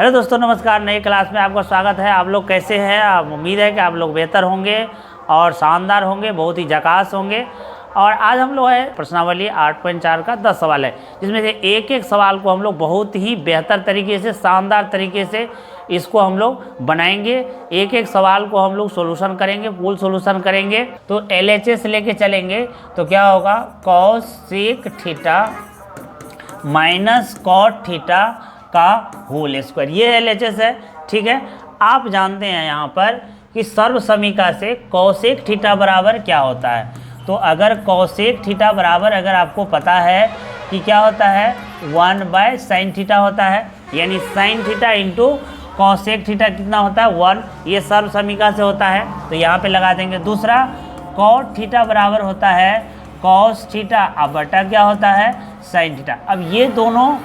Hello दोस्तों, नमस्कार। नई क्लास में आपका स्वागत है। आप लोग कैसे हैं? आप उम्मीद है कि आप लोग बेहतर होंगे और शानदार होंगे, बहुत ही झकास होंगे। और आज हम लोग है प्रश्नावली 8.4 का 10 सवाल है, जिसमें से एक एक सवाल को हम लोग बहुत ही बेहतर तरीके से, शानदार तरीके से इसको हम लोग बनाएंगे। एक एक सवाल को हम लोग सोल्यूशन करेंगे, फुल सोल्यूशन करेंगे। तो LHS लेके चलेंगे तो क्या होगा, cos sec theta minus cot theta का होल स्क्वायर, ये LHS है। ठीक है, आप जानते हैं यहाँ पर कि सर्व समीका से कॉसेक थीटा बराबर क्या होता है। तो अगर कॉसेक थीटा बराबर, अगर आपको पता है कि क्या होता है, 1/sin थीटा होता है, यानी sin theta into cosec theta कितना होता है, 1। ये सर्व समीका से होता है, तो यहाँ पे लगा देंगे। दूसरा, कॉट थीटा बराबर होता है कॉस थीटा, अब बटा क्या होता है, sin थीटा। अब ये दोनों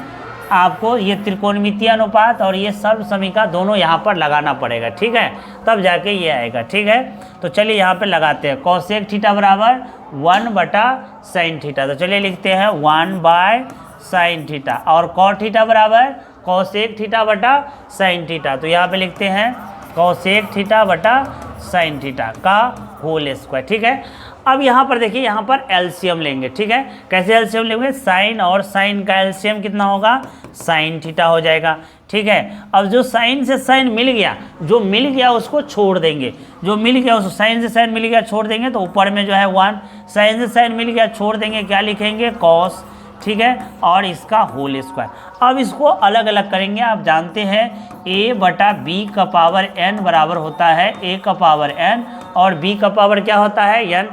आपको, ये त्रिकोणमितीय अनुपात और ये सर्व समीका दोनों यहाँ पर लगाना पड़ेगा। ठीक है, तब जाके ये आएगा। ठीक है, तो चलिए यहाँ पे लगाते हैं। कॉसेक थीटा बराबर 1/sin थीटा, तो चलिए लिखते हैं 1/sin थीटा। और कॉट थीटा बराबर कॉसेक थीटा बटा sin थीटा, तो यहाँ पे लिखते हैं कॉसेक थीटा बटा sin थीटा का होल स्क्वायर। ठीक है, अब यहाँ पर देखिए, यहाँ पर एलसीएम लेंगे। ठीक है, कैसे एलसीएम लेंगे, साइन और साइन का एलसीएम कितना होगा, साइन थीटा हो जाएगा। ठीक है, अब जो साइन से साइन मिल गया, जो मिल गया उसको छोड़ देंगे, जो मिल गया उसको, साइन से साइन मिल गया छोड़ देंगे, तो ऊपर में जो है 1, साइन से साइन मिल गया छोड़ देंगे, क्या लिखेंगे, कॉस। ठीक है, और इसका होल स्क्वायर। अब इसको अलग अलग करेंगे। आप जानते हैं a/b का पावर n बराबर होता है a का पावर n, और b का पावर क्या होता है, n।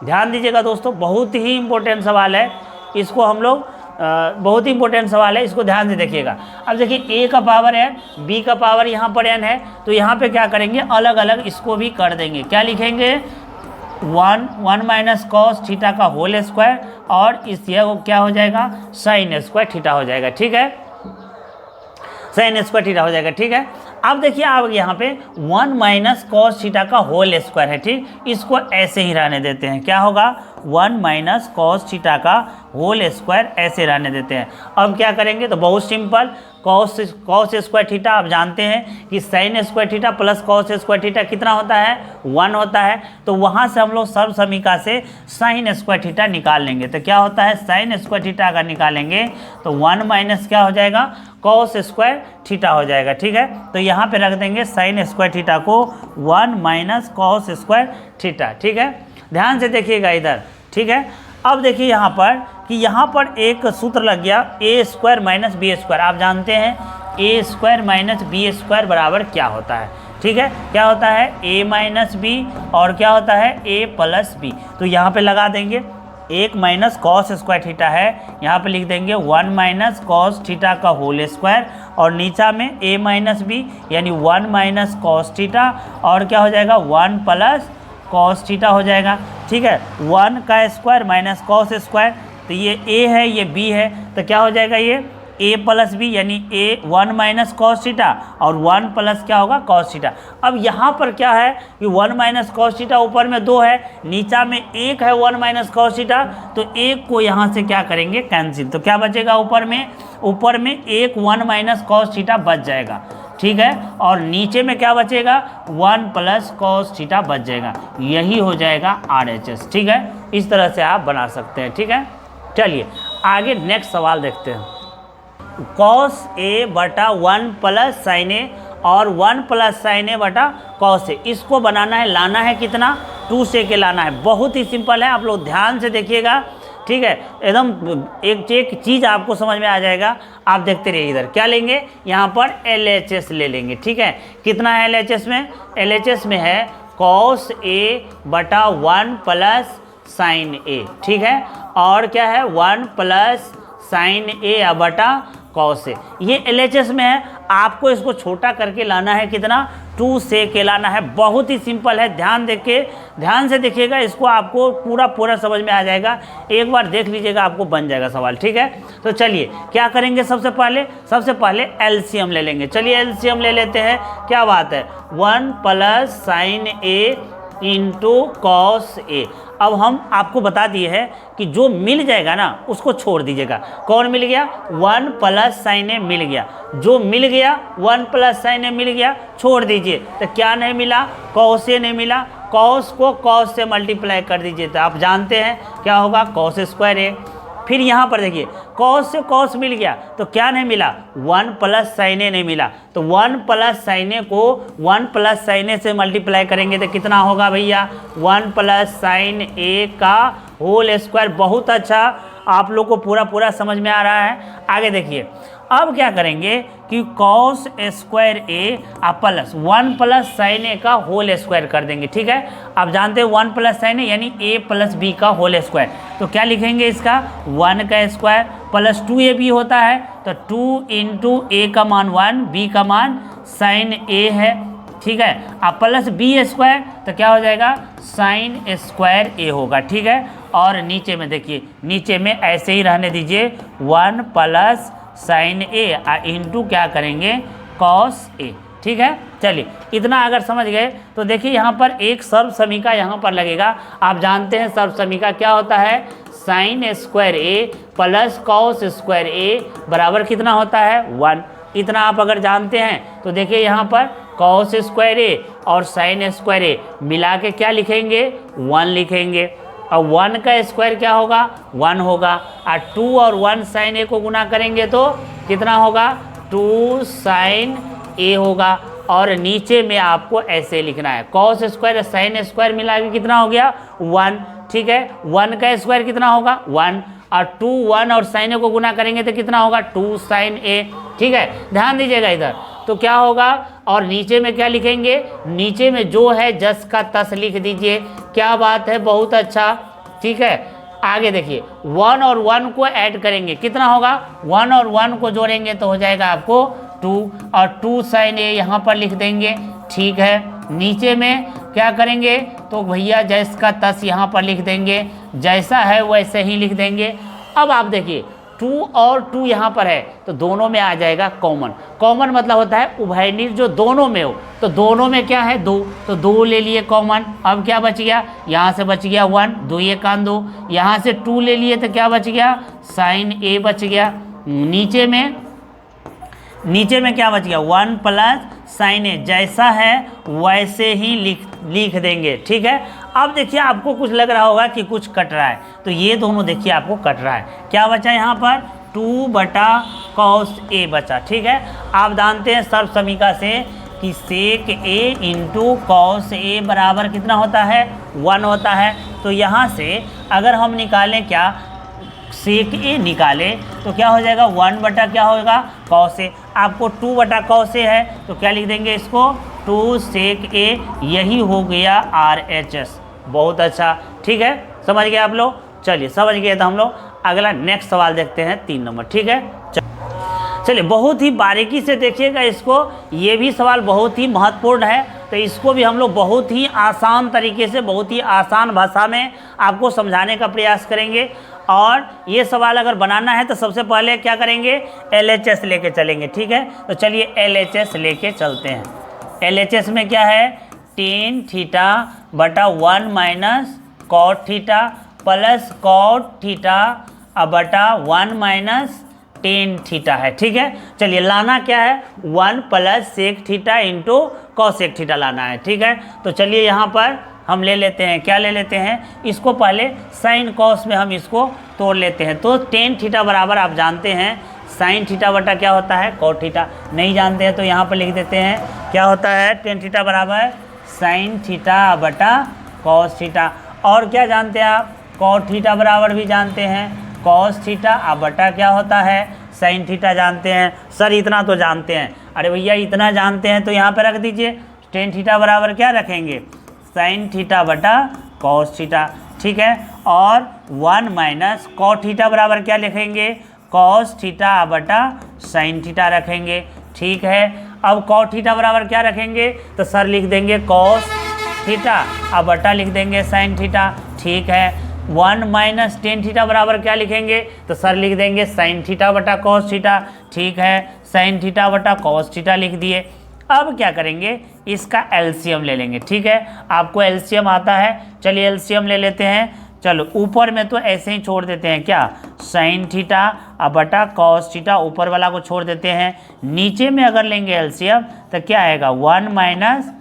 ध्यान दीजिएगा दोस्तों, बहुत ही इंपॉर्टेंट सवाल है। इसको हम लोग बहुत ही इंपॉर्टेंट सवाल है, इसको ध्यान से देखिएगा। अब देखिए, a का पावर n, b का पावर यहाँ पर n है, तो यहाँ पे क्या करेंगे, अलग अलग इसको भी कर देंगे। क्या लिखेंगे, 1 माइनस कॉस थीटा का होल स्क्वायर, और इस ये क्या हो जाएगा, साइन स्क्वायर थीटा हो जाएगा। ठीक है, साइन स्क्वायर थीटा हो जाएगा। ठीक है, अब देखिए, आप यहाँ पे 1 माइनस कॉस थीटा का होल स्क्वायर है। ठीक, इसको ऐसे ही रहने देते हैं। क्या होगा, 1 माइनस कॉस थीटा का होल स्क्वायर ऐसे रहने देते हैं। अब क्या करेंगे, तो बहुत सिंपल, कॉस स्क्वायर थीटा आप जानते हैं कि sign square theta plus cos square theta कितना होता है, 1 होता है। तो वहाँ से हम लोग सर्व समीका से साइन स्क्वायर थीटा निकाल लेंगे। तो क्या होता है, साइन स्क्वायर थीटा अगर निकालेंगे तो 1 माइनस क्या हो जाएगा, कॉस स्क्वायर थीटा हो जाएगा। ठीक है, तो यहाँ पे रख देंगे साइन स्क्वायर थीटा को 1 माइनस कॉस स्क्वायर थीटा। ठीक है, ध्यान से देखिएगा इधर। ठीक है, अब देखिए यहाँ पर कि यहाँ पर एक सूत्र लग गया, a² माइनस b²। आप जानते हैं a² माइनस b² बराबर क्या होता है। ठीक है, क्या होता है, a माइनस b, और क्या होता है, a प्लस b। तो यहाँ पे लगा देंगे, 1 माइनस कॉस स्क्वायर थीटा है, यहाँ पे लिख देंगे 1 माइनस कॉस थीटा का होल स्क्वायर, और नीचा में a माइनस b यानी 1 माइनस कॉस थीटा, और क्या हो जाएगा, 1 प्लस कॉस थीटा हो जाएगा। ठीक है, 1 का स्क्वायर माइनस कॉस स्क्वायर, तो ये a है, ये b है, तो क्या हो जाएगा, ये a प्लस b यानी a 1 माइनस कॉस थीटा, और 1 प्लस क्या होगा, कॉस थीटा। अब यहाँ पर क्या है कि 1 माइनस कॉस थीटा, ऊपर में 2 है, नीचा में 1 है 1 माइनस कॉस थीटा, तो 1 को यहाँ से क्या करेंगे, कैंसिल। तो क्या बचेगा, ऊपर में 1 माइनस कॉस थीटा बच जाएगा। ठीक है, और नीचे में क्या बचेगा, 1 प्लस कॉस थीटा बच जाएगा। यही हो जाएगा RHS। ठीक है, इस तरह से आप बना सकते हैं। ठीक है, चलिए आगे नेक्स्ट सवाल देखते हैं। कॉस a बटा 1 प्लस साइन a, और 1 प्लस साइन a बटा कॉस a, इसको बनाना है, लाना है कितना, 2 से के लाना है। बहुत ही सिंपल है, आप लोग ध्यान से देखिएगा। ठीक है, एकदम एक चीज़ आपको समझ में आ जाएगा। आप देखते रहिए इधर क्या लेंगे, यहाँ पर LHS ले लेंगे। ठीक है, कितना है LHS में, LHS में है कॉस a बटा 1 प्लस साइन a। ठीक है, और क्या है, 1 प्लस साइन a बटा कॉस a, ये LHS में है। आपको इसको छोटा करके लाना है कितना, 2 से के लाना है। बहुत ही सिंपल है, ध्यान से देखिएगा, इसको आपको पूरा समझ में आ जाएगा। एक बार देख लीजिएगा, आपको बन जाएगा सवाल। ठीक है, तो चलिए क्या करेंगे, सबसे पहले एलसीएम ले लेंगे। चलिए एलसीएम ले लेते हैं, क्या बात है, 1 plus sine a into cos A. अब हम आपको बता दिए हैं कि जो मिल जाएगा ना उसको छोड़ दीजिएगा। कौन मिल गया? 1 प्लस साइन ए मिल गया। जो मिल गया 1 प्लस साइन ए मिल गया, छोड़ दीजिए। तो क्या नहीं मिला? कॉस ए नहीं मिला। कॉस को कॉस से मल्टीप्लाई कर दीजिए तो आप जानते हैं क्या होगा? कॉस स्क्वायर ए। फिर यहाँ पर देखिए कॉस से कॉस मिल गया तो क्या नहीं मिला? 1 प्लस साइन ए नहीं मिला। तो 1 प्लस साइन ए को 1 प्लस साइन ए से मल्टीप्लाई करेंगे तो कितना होगा भैया? 1 प्लस साइन ए का होल स्क्वायर। बहुत अच्छा, आप लोग को पूरा समझ में आ रहा है। आगे देखिए अब क्या करेंगे कि कॉस स्क्वायर ए प्लस 1 प्लस साइन ए का होल स्क्वायर कर देंगे। ठीक है, आप जानते हैं 1 प्लस साइन ए यानी ए प्लस बी का होल स्क्वायर। तो क्या लिखेंगे इसका? 1 का स्क्वायर प्लस 2ab होता है तो 2 इंटू ए का मान 1, बी का मान साइन ए है। ठीक है, अब प्लस बी स्क्वायर तो क्या हो जाएगा? साइन स्क्वायर ए होगा। ठीक है, और नीचे में देखिए, नीचे में ऐसे ही रहने दीजिए 1 प्लस साइन ए इंटू क्या करेंगे? Cos A. ठीक है, चलिए इतना अगर समझ गए तो देखिए यहाँ पर एक सर्व समीका यहाँ पर लगेगा। आप जानते हैं सर्व समीका क्या होता है? Sign square A plus cos square a बराबर कितना होता है? 1। इतना आप अगर जानते हैं तो देखिए यहाँ पर कॉस स्क्वायर ए और साइन स्क्वायर ए मिला के क्या लिखेंगे? 1 लिखेंगे। और 1 का स्क्वायर क्या होगा? 1 होगा। और 2 और 1 साइन ए को गुना करेंगे तो कितना होगा? 2 साइन ए होगा। और नीचे में आपको ऐसे लिखना है कॉस स्क्वायर साइन स्क्वायर मिला के कितना हो गया? 1। ठीक है, 1 का स्क्वायर कितना होगा? 1। और 2 1 और साइन ए को गुना करेंगे तो कितना होगा? 2 साइन ए। ठीक है, ध्यान दीजिएगा इधर तो क्या होगा। और नीचे में क्या लिखेंगे? नीचे में जो है जस का तस लिख दीजिए। क्या बात है, बहुत अच्छा। ठीक है, आगे देखिए 1 और 1 को ऐड करेंगे कितना होगा? 1 और 1 को जोड़ेंगे तो हो जाएगा आपको 2 और 2 साइन ए यहाँ पर लिख देंगे। ठीक है, नीचे में क्या करेंगे तो भैया जैस का तस यहाँ पर लिख देंगे, जैसा है वैसे ही लिख देंगे। अब आप देखिए 2 और 2 यहाँ पर है तो दोनों में आ जाएगा कॉमन। कॉमन मतलब होता है उभयनिर जो दोनों में हो, तो दोनों में क्या है? 2, तो 2 ले लिए कॉमन। अब क्या बच गया? यहाँ से बच गया 1, 2 1 2। यहाँ से 2 ले लिए तो क्या बच गया? साइन ए बच गया। नीचे में क्या बच गया? 1 प्लस साइन ए, जैसा है वैसे ही लिख देंगे। ठीक है, अब देखिए आपको कुछ लग रहा होगा कि कुछ कट रहा है, तो ये दोनों देखिए आपको कट रहा है। क्या बचा यहाँ पर? 2 बटा कॉस ए बचा। ठीक है, आप जानते हैं सर्व समीका से कि सेक ए इंटू कॉस ए बराबर कितना होता है? 1 होता है। तो यहाँ से अगर हम निकालें क्या? सेक ए निकाले तो क्या हो जाएगा? 1 बटा क्या होगा? Cos A. आपको 2 बटा कॉस ए है तो क्या लिख देंगे इसको? 2 सेक ए। यही हो गया RHS। बहुत अच्छा। ठीक है, समझ गए आप लोग? चलिए समझ गए तो हम लोग अगला नेक्स्ट सवाल देखते हैं 3 नंबर। ठीक है, चलिए बहुत ही बारीकी से देखिएगा इसको। ये भी सवाल बहुत ही महत्वपूर्ण है, तो इसको भी हम लोग बहुत ही आसान तरीके से, बहुत ही आसान भाषा में आपको समझाने का प्रयास करेंगे। और ये सवाल अगर बनाना है तो सबसे पहले क्या करेंगे? LHS लेके चलेंगे। ठीक है, तो चलिए LHS लेके चलते हैं। LHS में क्या है? टेन थीटा बटा 1 minus cot theta plus cot theta बटा 1 माइनस टेन थीटा है। ठीक है, चलिए लाना क्या है? 1 plus sec theta into cosec theta लाना है। ठीक है, तो चलिए यहाँ पर हम ले लेते हैं, क्या ले लेते हैं? इसको पहले साइन कॉस में हम इसको तोड़ लेते हैं। तो टेन थीटा बराबर आप जानते हैं साइन थीटा बटा क्या होता है? Cot theta. नहीं जानते हैं तो यहाँ पर लिख देते हैं क्या होता है? टेन थीटा बराबर साइन थीटा बटा कॉस थीटा। और क्या जानते हैं आप? कॉट थीटा बराबर भी जानते हैं कॉस थीटा बटा क्या होता है? साइन थीटा जानते हैं। सर इतना तो जानते हैं। अरे भैया इतना जानते हैं तो यहाँ पर रख दीजिए। टेन थीटा बराबर क्या रखेंगे? साइन थीटा बटा कॉस थीटा। ठीक है, और 1 माइनस कॉट थीटा बराबर क्या लिखेंगे? कॉस थीटा बटा साइन थीटा रखेंगे। ठीक है, अब कॉट थीटा बराबर क्या रखेंगे? तो सर लिख देंगे कॉस थीटा बटा लिख देंगे साइन थीटा। ठीक है, 1 माइनस टेन थीटा बराबर क्या लिखेंगे? तो सर लिख देंगे साइन थीटा बटा कॉस थीटा। ठीक है, साइन थीटा बटा कॉस थीटा लिख दिए। अब क्या करेंगे, इसका एलसीएम ले लेंगे। ठीक है, आपको एलसीएम आता है, चलिए एलसीएम ले लेते हैं। चलो ऊपर में तो ऐसे ही छोड़ देते हैं, क्या, साइन थीटा अब बटा कॉस थीटा, ऊपर वाला को छोड़ देते हैं। नीचे में अगर लेंगे एलसीएम तो क्या आएगा, 1 माइनस,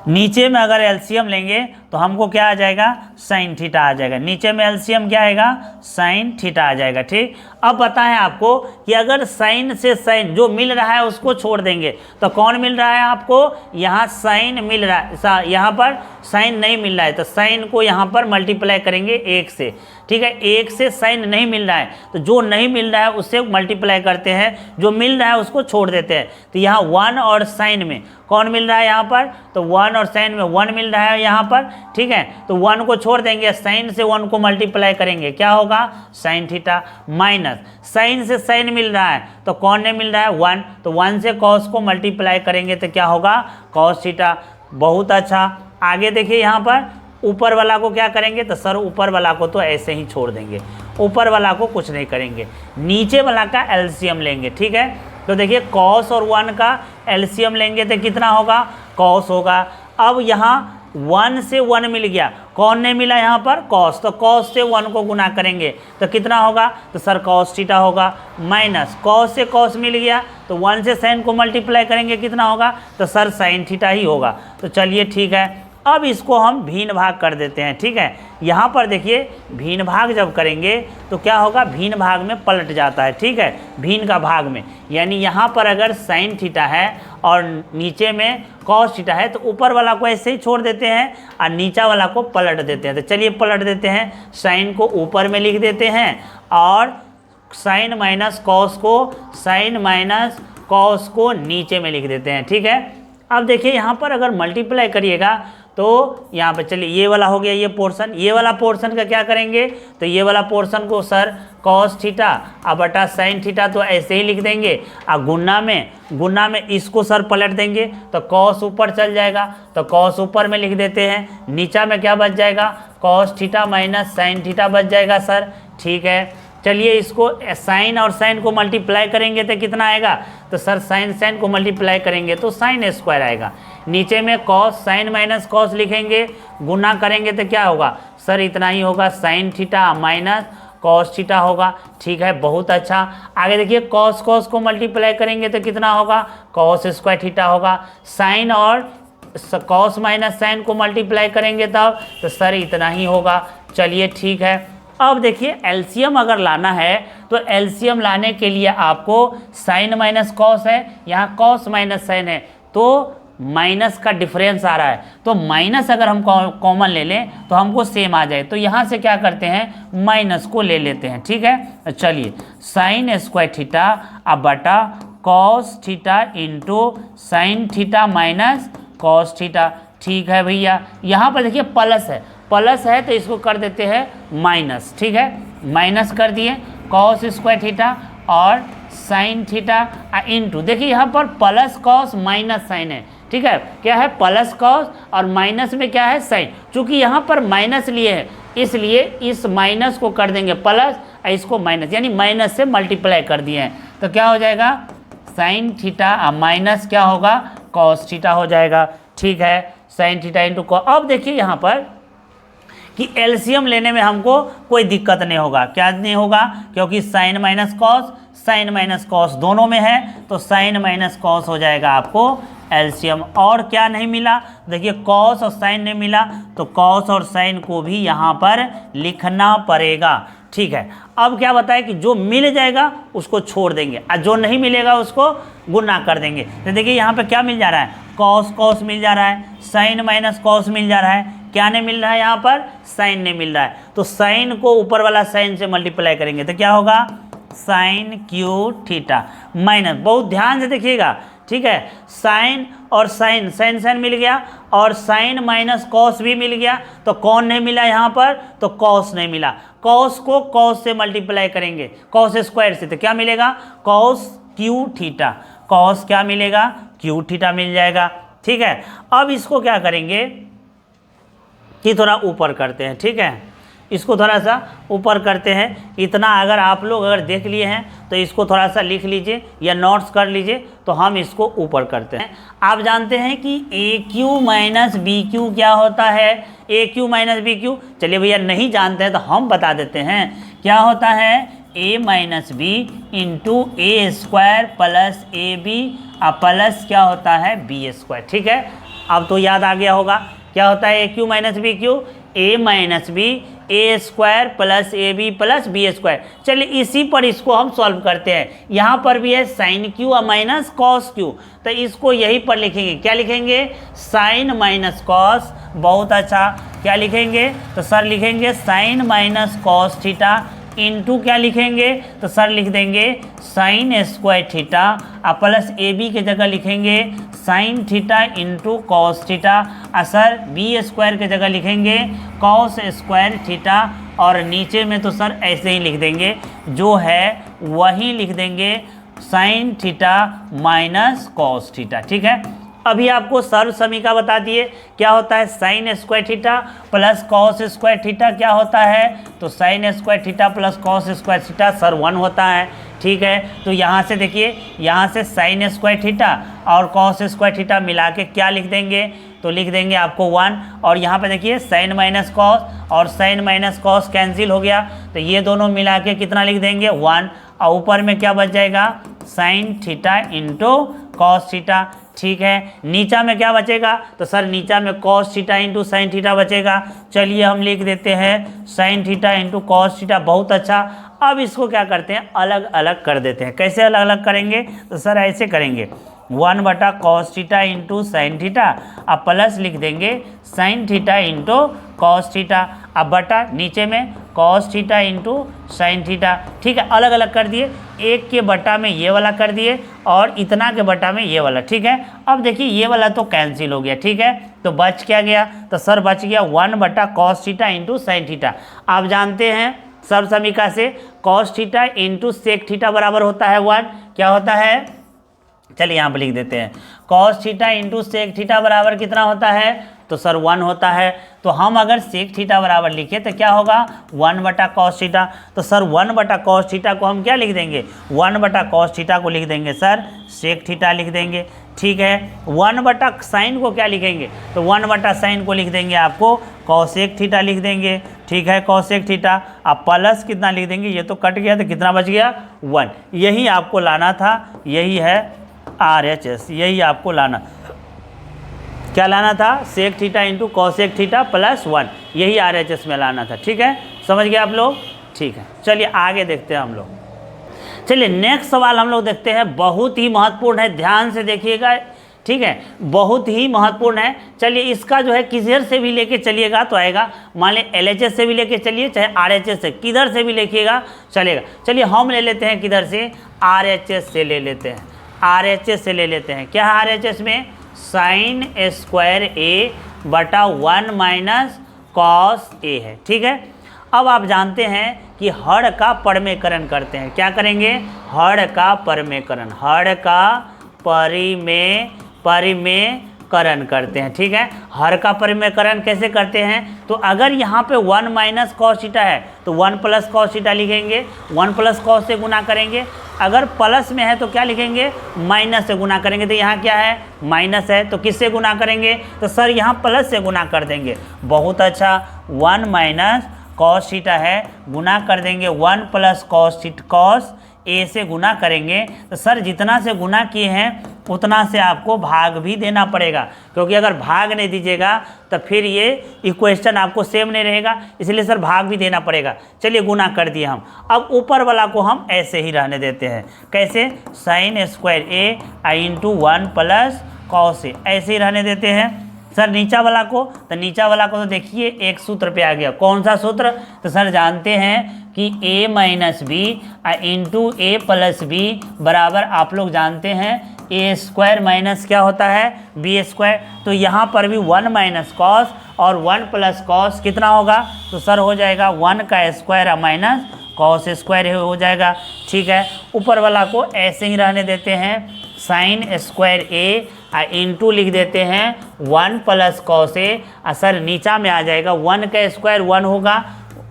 नीचे में अगर एलसीएम लेंगे तो हमको क्या आ जाएगा, साइन थीटा आ जाएगा। नीचे में एलसीएम क्या आएगा, साइन थीटा आ जाएगा। ठीक, अब बताएं आपको कि अगर साइन से साइन जो मिल रहा है उसको छोड़ देंगे तो कौन मिल रहा है आपको, यहाँ साइन मिल रहा है, यहाँ पर साइन नहीं मिल रहा है, तो साइन को यहाँ पर मल्टीप्लाई करेंगे 1 से। ठीक है, 1 से साइन नहीं मिल रहा है तो जो नहीं मिल रहा है उससे मल्टीप्लाई करते हैं, जो मिल रहा है उसको छोड़ देते हैं। तो यहाँ 1 और साइन में कौन मिल रहा है, यहाँ पर तो 1 और साइन में 1 मिल रहा है यहाँ पर। ठीक है, तो 1 को छोड़ देंगे, साइन से 1 को मल्टीप्लाई करेंगे, क्या होगा, साइन थीटा, माइनस साइन से साइन मिल रहा है तो कौन नहीं मिल रहा है, 1, तो 1 से कॉस को मल्टीप्लाई करेंगे तो क्या होगा, कॉस थीटा। बहुत अच्छा, आगे देखिए यहाँ पर ऊपर वाला को क्या करेंगे, तो सर ऊपर वाला को तो ऐसे ही छोड़ देंगे, ऊपर वाला को कुछ नहीं करेंगे, नीचे वाला का एलसीएम लेंगे। ठीक है, तो देखिए कॉस और 1 का एलसीएम लेंगे तो कितना होगा, कॉस होगा। अब यहाँ 1 से 1 मिल गया, कौन नहीं मिला यहाँ पर, कॉस, तो कॉस से 1 को गुना करेंगे तो कितना होगा, तो सर कॉस थीटा होगा, माइनस कॉस से कॉस मिल गया तो 1 से साइन को मल्टीप्लाई करेंगे कितना होगा, तो सर साइन थीटा ही होगा। तो चलिए ठीक है, अब इसको हम भिन्न भाग कर देते हैं। ठीक है, यहाँ पर देखिए भिन्न भाग जब करेंगे तो क्या होगा, भिन्न भाग में पलट जाता है। ठीक है, भिन्न का भाग में, यानी यहाँ पर अगर साइन थीटा है और नीचे में कॉस थीटा है तो ऊपर वाला को ऐसे ही छोड़ देते हैं और नीचा वाला को पलट देते हैं। तो चलिए पलट देते हैं, साइन को ऊपर में लिख देते हैं और साइन माइनस कॉस को, साइन माइनस कॉस को नीचे में लिख देते हैं। ठीक है, अब देखिए यहाँ पर अगर मल्टीप्लाई करिएगा तो यहाँ पर चलिए ये वाला हो गया, ये पोर्शन, ये वाला पोर्शन का क्या करेंगे, तो ये वाला पोर्शन को सर कॉस थीटा अब बटा साइन थीटा तो ऐसे ही लिख देंगे, और गुना में इसको सर पलट देंगे तो कॉस ऊपर चल जाएगा, तो कॉस ऊपर में लिख देते हैं, नीचा में क्या बच जाएगा, cos theta minus sine theta बच जाएगा सर। ठीक है, चलिए इसको साइन और साइन को मल्टीप्लाई करेंगे तो कितना आएगा, तो सर साइन को मल्टीप्लाई करेंगे तो साइन स्क्वायर आएगा। नीचे में कॉस, साइन माइनस कॉस लिखेंगे, गुना करेंगे तो क्या होगा, सर इतना ही होगा, sign theta minus cos theta होगा। ठीक है, बहुत अच्छा। आगे देखिए कॉस को मल्टीप्लाई करेंगे तो कितना होगा, कॉस स्क्वायर थीटा होगा। साइन और कॉस माइनस साइन को मल्टीप्लाई करेंगे तब तो सर इतना ही होगा। चलिए ठीक है, अब देखिए एलसीएम अगर लाना है तो एलसीएम लाने के लिए आपको साइन माइनस कॉस है, यहाँ कॉस माइनस साइन है तो माइनस का डिफरेंस आ रहा है, तो माइनस अगर हम कॉमन ले लें तो हमको सेम आ जाए, तो यहाँ से क्या करते हैं, माइनस को ले लेते हैं। ठीक है, चलिए साइन स्क्वायर थीटा अब बटा cos theta into sine theta minus cos theta. ठीक है भैया, यहाँ पर देखिए प्लस है तो इसको कर देते हैं माइनस। ठीक है, माइनस कर दिए कॉस स्क्वायर थीटा और साइन थीटा इंटू, देखिए यहाँ पर प्लस कॉस माइनस साइन है। ठीक है, क्या है, प्लस कॉस और माइनस में क्या है, साइन। चूंकि यहाँ पर माइनस लिए है इसलिए इस माइनस को कर देंगे प्लस और इसको माइनस, यानी माइनस से मल्टीप्लाई कर दिए हैं तो क्या हो जाएगा, साइन थीटा माइनस क्या होगा, कॉस थीटा हो जाएगा। ठीक है, साइन थीटा इंटू कॉस। अब देखिए यहाँ पर कि एलसीएम लेने में हमको कोई दिक्कत नहीं होगा, क्या नहीं होगा, क्योंकि साइन माइनस कॉस दोनों में है तो साइन माइनस कॉस हो जाएगा आपको एलसीएम। और क्या नहीं मिला, देखिए कॉस और साइन नहीं मिला तो कॉस और साइन को भी यहाँ पर लिखना पड़ेगा। ठीक है, अब क्या बताए कि जो मिल जाएगा उसको छोड़ देंगे और जो नहीं मिलेगा उसको गुना कर देंगे। तो देखिए यहाँ पे क्या मिल जा रहा है, कॉस मिल जा रहा है, साइन माइनस कॉस मिल जा रहा है, क्या नहीं मिल रहा है यहाँ पर, साइन नहीं मिल रहा है, तो साइन को ऊपर वाला साइन से मल्टीप्लाई करेंगे तो क्या होगा, साइन क्यू थीटा माइनस, बहुत ध्यान से देखिएगा। ठीक है, साइन और साइन मिल गया और साइन माइनस कॉस भी मिल गया तो कौन नहीं मिला यहाँ पर, तो कॉस नहीं मिला। कॉस को कॉस से मल्टीप्लाई करेंगे, कॉस स्क्वायर से, तो क्या मिलेगा, कॉस क्यू थीटा, कॉस क्या मिलेगा, क्यू थीटा मिल जाएगा। ठीक है, अब इसको क्या करेंगे कि थोड़ा ऊपर करते हैं। ठीक है, इसको थोड़ा सा ऊपर करते हैं। इतना अगर आप लोग अगर देख लिए हैं तो इसको थोड़ा सा लिख लीजिए या नोट्स कर लीजिए, तो हम इसको ऊपर करते हैं। आप जानते हैं कि ए क्यू माइनस बी क्यू क्या होता है, A cube minus B Q. चलिए भैया नहीं जानते हैं तो हम बता देते हैं क्या होता है, A minus B into A square plus A B plus क्या होता है बी स्क्वायर। ठीक है, अब तो याद आ गया होगा क्या होता है A cube minus B cube, A minus B A square plus A B plus B square. चलिए इसी पर इसको हम सॉल्व करते हैं। यहाँ पर भी है साइन क्यू और माइनस कॉस क्यू, तो इसको यहीं पर लिखेंगे। क्या लिखेंगे, साइन माइनस कॉस। बहुत अच्छा, क्या लिखेंगे, तो सर लिखेंगे sine minus cos theta into क्या लिखेंगे, तो सर लिख देंगे साइन स्क्वायर थीटा प्लस ए बी के जगह लिखेंगे sine theta into cos theta, sir b square के जगह लिखेंगे कॉस स्क्वायर थीटा, और नीचे में तो सर ऐसे ही लिख देंगे जो है वही लिख देंगे sign theta minus cos theta. ठीक है, अभी आपको सर्व समीकरण बता दिए क्या होता है, sign square theta plus cos square theta क्या होता है, तो sign square theta plus cos square theta sir 1 होता है। ठीक है, तो यहाँ से देखिए, यहाँ से साइन स्क्वायर थीटा और कॉस स्क्वायर थीटा मिला के क्या लिख देंगे, तो लिख देंगे आपको 1, और यहाँ पे देखिए साइन माइनस कॉस और साइन माइनस कॉस कैंसिल हो गया, तो ये दोनों मिला के कितना लिख देंगे 1, और ऊपर में क्या बच जाएगा sign theta into cos theta. ठीक है, नीचा में क्या बचेगा, तो सर नीचा में cos theta into sine theta बचेगा। चलिए हम लिख देते हैं sign theta into cos theta. बहुत अच्छा, अब इसको क्या करते हैं, अलग अलग कर देते हैं। कैसे अलग अलग करेंगे, तो सर ऐसे करेंगे 1 बटा cos theta into sine theta, अब प्लस लिख देंगे sign theta into cos theta, अब बटा नीचे में cos theta into sine theta. ठीक है, अलग अलग कर दिए, एक के बटा में ये वाला कर दिए और इतना के बटा में ये वाला। ठीक है, अब देखिए ये वाला तो कैंसिल हो गया। ठीक है, तो बच क्या गया, तो सर बच गया 1 बटा cos theta into sine theta. आप जानते हैं सर्व समीकरण से cos theta into sec theta बराबर होता है 1। क्या होता है, चलिए यहाँ पर लिख देते हैं cos theta into sec theta बराबर कितना होता है, तो सर 1 होता है। तो हम अगर सेक थीटा बराबर लिखे तो क्या होगा 1 बटा कॉस थीटा, तो सर 1 बटा कॉस थीटा को हम क्या लिख देंगे, 1 बटा कॉस थीटा को लिख देंगे सर सेक थीटा लिख देंगे। ठीक है, 1 बटा साइन को क्या लिखेंगे, तो 1 बटा साइन को लिख देंगे आपको कॉसेक थीटा लिख देंगे। ठीक है, कॉसेक थीटा, अब प्लस कितना लिख देंगे, ये तो कट गया तो कितना बच गया 1। यही आपको लाना था, यही है RHS, यही आपको लाना, क्या लाना था, sec theta into cosec theta plus 1, यही RHS में लाना था। ठीक है, समझ गए आप लोग। ठीक है, चलिए आगे देखते हैं हम लोग। चलिए नेक्स्ट सवाल हम लोग देखते हैं, बहुत ही महत्वपूर्ण है, ध्यान से देखिएगा। ठीक है, बहुत ही महत्वपूर्ण है। चलिए इसका जो है किधर से भी लेके चलिएगा तो आएगा, मान लें LHS से भी लेके चलिए चाहे RHS से, किधर से भी लिखिएगा चलेगा। चलिए हम ले लेते हैं किधर से, RHS से ले लेते हैं, RHS से ले लेते हैं। क्या है RHS में, साइन स्क्वायर ए बटा 1 माइनस कॉस ए है। ठीक है, अब आप जानते हैं कि हर का परमेकरण करते हैं। क्या करेंगे, हर का परमेकरण, हर का परिमेकरण करते हैं। ठीक है, हर का परिमेकरण कैसे करते हैं, तो अगर यहाँ पे 1 माइनस कॉस थीटा है तो 1 प्लस कॉस थीटा लिखेंगे, 1 प्लस कॉस से गुना करेंगे। अगर प्लस में है तो क्या लिखेंगे, माइनस से गुना करेंगे। तो यहाँ क्या है, माइनस है, तो किससे गुना करेंगे, तो सर यहाँ प्लस से गुना कर देंगे। बहुत अच्छा, 1 माइनस कॉस थीटा है, गुना कर देंगे 1 प्लस कॉस ए से गुना करेंगे। तो सर जितना से गुना किए हैं उतना से आपको भाग भी देना पड़ेगा, क्योंकि अगर भाग नहीं दीजिएगा तो फिर ये इक्वेशन आपको सेम नहीं रहेगा, इसलिए सर भाग भी देना पड़ेगा। चलिए गुना कर दिए हम, अब ऊपर वाला को हम ऐसे ही रहने देते हैं। कैसे, sign square A into 1 plus cos A, ऐसे ही रहने देते हैं। सर नीचा वाला को, तो नीचा वाला को तो देखिए एक सूत्र पे आ गया। कौन सा सूत्र, तो सर जानते हैं कि a minus B into a plus b बराबर, आप लोग जानते हैं ए स्क्वायर माइनस क्या होता है बी स्क्वायर। तो यहाँ पर भी 1 माइनस कॉस और 1 प्लस कॉस कितना होगा, तो सर हो जाएगा 1 का स्क्वायर माइनस कॉस स्क्वायर हो जाएगा। ठीक है, ऊपर वाला को ऐसे ही रहने देते हैं, साइन स्क्वायर ए इंटू लिख देते हैं 1 प्लस कॉस ए। सर नीचा में आ जाएगा 1 का स्क्वायर 1 होगा,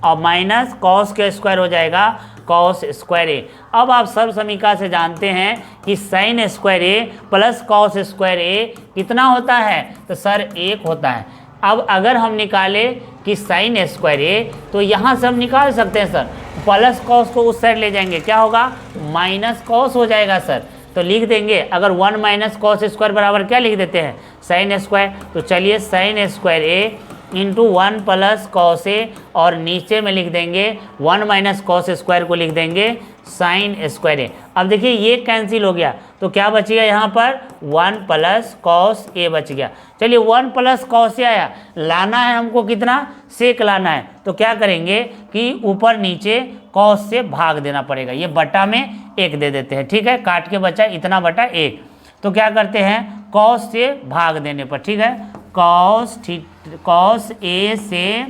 और माइनस कॉस के स्क्वायर हो जाएगा कॉस स्क्वायर ए। अब आप सर्व समीकरण से जानते हैं कि साइन स्क्वायर ए प्लस कॉस स्क्वायर ए कितना होता है, तो सर 1 होता है। अब अगर हम निकाले कि साइन स्क्वायर ए, तो यहाँ से हम निकाल सकते हैं सर, प्लस कॉस को उस साइड ले जाएंगे, क्या होगा माइनस कॉस हो जाएगा सर। तो लिख देंगे, अगर 1 माइनस कॉस स्क्वायर बराबर क्या लिख देते हैं साइन स्क्वायर। तो चलिए sign square A into 1 plus cos A, और नीचे में लिख देंगे 1 माइनस कॉस स्क्वायर को लिख देंगे साइन स्क्वायर ए। अब देखिए ये कैंसिल हो गया, तो क्या बचेगा यहाँ पर 1 प्लस कॉस ए बच गया। चलिए 1 प्लस कॉस ए आया, लाना है हमको कितना सेक लाना है, तो क्या करेंगे कि ऊपर नीचे कॉस से भाग देना पड़ेगा, ये बटा में 1 दे देते हैं, ठीक है, काट के बचा इतना बटा 1। तो क्या करते हैं कॉस से भाग देने पर, ठीक है, कॉस ए से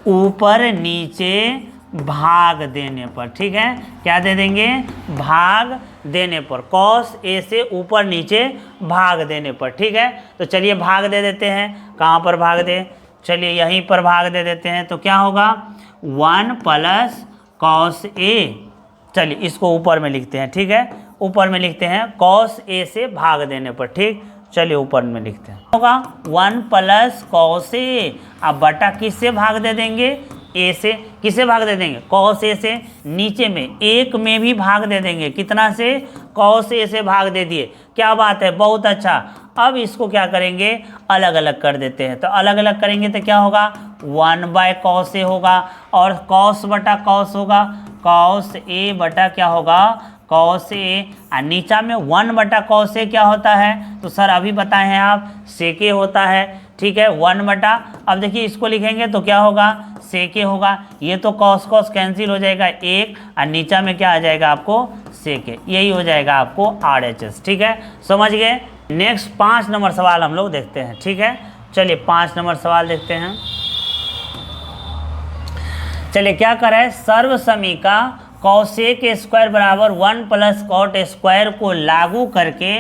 ऊपर नीचे भाग देने पर, ठीक है, क्या दे देंगे भाग देने पर, कॉस ए से ऊपर नीचे भाग देने पर, ठीक है। तो चलिए भाग दे देते हैं, कहाँ पर भाग दे, चलिए यहीं पर भाग दे देते हैं। तो क्या होगा 1 प्लस कॉस ए, चलिए इसको ऊपर में लिखते हैं, ठीक है, ऊपर में लिखते हैं कॉस ए से भाग देने पर, ठीक, चलिए ऊपर में लिखते हैं, होगा 1 प्लस कॉस ए। अब बटा किससे भाग दे देंगे ए से, किसे भाग दे देंगे कॉस ए से, नीचे में 1 में भी भाग दे देंगे, कितना से कॉस ए से भाग दे दिए, क्या बात है बहुत अच्छा। अब इसको क्या करेंगे अलग अलग कर देते हैं, तो अलग अलग करेंगे तो क्या होगा 1 बाय कॉस ए होगा, और कॉस बटा कॉस होगा, कॉस ए बटा क्या होगा कॉस ए, और नीचा में 1 बटा कॉस ए क्या होता है, तो सर अभी बताए हैं आप सेके होता है, ठीक है 1 बटा। अब देखिए इसको लिखेंगे तो क्या होगा सेके होगा, ये तो कॉस कॉस कैंसिल हो जाएगा 1, और नीचा में क्या आ जाएगा आपको सेके, यही हो जाएगा आपको RHS, ठीक है, समझ गए। नेक्स्ट 5 नंबर सवाल हम लोग देखते हैं, ठीक है, चलिए 5 नंबर सवाल देखते हैं। चलिए क्या कर है, सर्व समीकरण कॉसेक स्क्वायर बराबर 1 प्लस कॉट स्क्वायर को लागू करके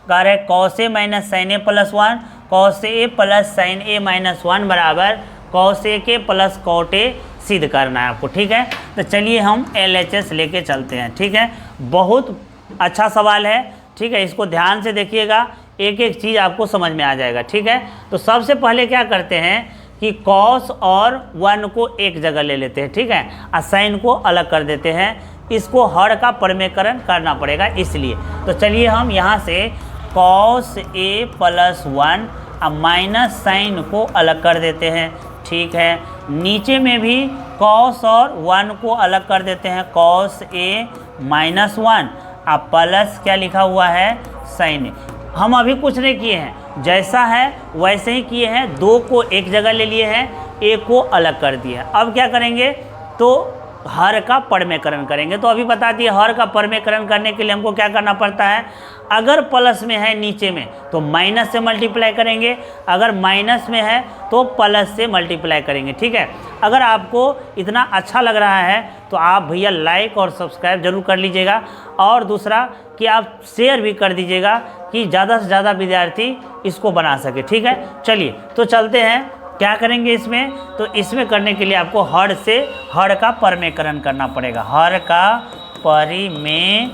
कर है cos A minus sign A plus 1, cos A plus sign A minus 1 बराबर कॉस ए के प्लस कॉट ए सिद्ध करना है आपको, ठीक है। तो चलिए हम LHS लेके चलते हैं, ठीक है, बहुत अच्छा सवाल है, ठीक है, इसको ध्यान से देखिएगा, एक एक चीज़ आपको समझ में आ जाएगा, ठीक है। तो सबसे पहले क्या करते हैं कि कॉस और 1 को एक जगह ले लेते हैं, ठीक है, और साइन को अलग कर देते हैं, इसको हर का परमेकरण करना पड़ेगा इसलिए। तो चलिए हम यहाँ से कॉस ए प्लस 1 और माइनस साइन को अलग कर देते हैं, ठीक है, नीचे में भी कॉस और 1 को अलग कर देते हैं, कॉस ए माइनस 1 और प्लस क्या लिखा हुआ है साइन ए। हम अभी कुछ नहीं किए हैं, जैसा है वैसे ही किए हैं, 2 को एक जगह ले लिए हैं, 1 को अलग कर दिया। अब क्या करेंगे तो हर का परमेकरण करेंगे। तो अभी बता दिए हर का परमेकरण करने के लिए हमको क्या करना पड़ता है, अगर प्लस में है नीचे में तो माइनस से मल्टीप्लाई करेंगे, अगर माइनस में है तो प्लस से मल्टीप्लाई करेंगे, ठीक है। अगर आपको इतना अच्छा लग रहा है तो आप भैया लाइक और सब्सक्राइब जरूर कर लीजिएगा, और दूसरा कि आप शेयर भी कर दीजिएगा कि ज़्यादा से ज़्यादा विद्यार्थी इसको बना सके, ठीक है। चलिए तो चलते हैं, क्या करेंगे इसमें, तो इसमें करने के लिए आपको हर से हर का परमेकरण करना पड़ेगा, हर का परमेकरण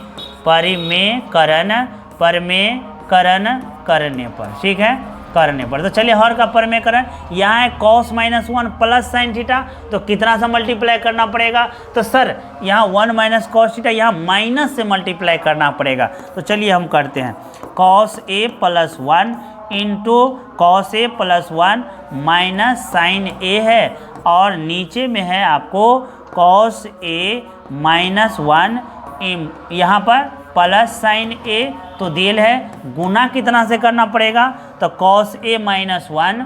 करने पर, ठीक है, करने पर। तो चलिए हर का परमेकरण, यहाँ है cos minus 1 plus sine theta, तो कितना सा मल्टीप्लाई करना पड़ेगा, तो सर यहाँ 1 माइनस कॉस थीटा, यहाँ माइनस से मल्टीप्लाई करना पड़ेगा। तो चलिए हम करते हैं, cos A plus 1 into cos A plus 1 minus sign ए है, और नीचे में है आपको कॉस ए माइनस 1, यहाँ पर प्लस साइन ए, तो देल है गुना कितना से करना पड़ेगा, तो कॉस ए माइनस 1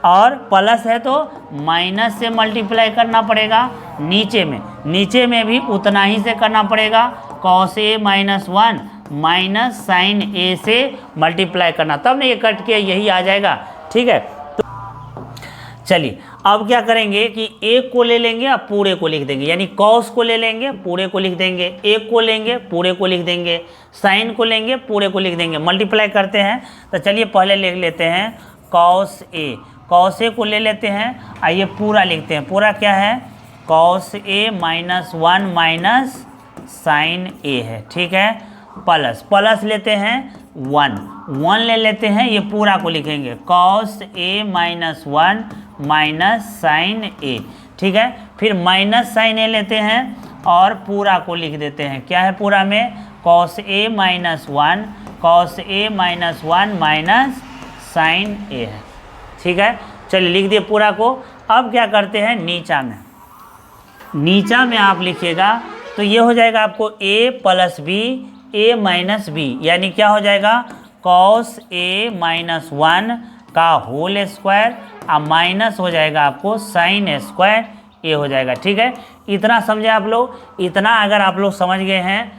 और प्लस है तो माइनस से मल्टीप्लाई करना पड़ेगा, नीचे में भी उतना ही से करना पड़ेगा, cos A minus 1 minus sign ए से मल्टीप्लाई करना, तब नहीं ये कट के यही आ जाएगा, ठीक है। तो चलिए अब क्या करेंगे कि एक को ले लेंगे और पूरे को लिख देंगे, यानी कॉस को ले लेंगे पूरे को लिख देंगे, एक को लेंगे पूरे को लिख देंगे, साइन को लेंगे पूरे को लिख देंगे, मल्टीप्लाई करते हैं। तो चलिए पहले लिख लेते हैं कॉस ए कॉस ए को ले लेते हैं, आइए पूरा लिखते हैं। पूरा क्या है, cos A minus 1 minus sign ए है, ठीक है। प्लस प्लस लेते हैं 1 ले लेते हैं, ये पूरा को लिखेंगे cos A minus 1 minus sign ए, ठीक है। फिर माइनस साइन ए लेते हैं और पूरा को लिख देते हैं। क्या है पूरा में, cos A minus 1 cos A minus 1 minus sign ए है, ठीक है। चलिए लिख दिए पूरा को। अब क्या करते हैं, नीचा में आप लिखिएगा तो ये हो जाएगा आपको a plus b a minus b, यानी क्या हो जाएगा, कॉस ए माइनस 1 का होल स्क्वायर और माइनस हो जाएगा आपको साइन स्क्वायर ए हो जाएगा, ठीक है। इतना समझे आप लोग। इतना अगर आप लोग समझ गए हैं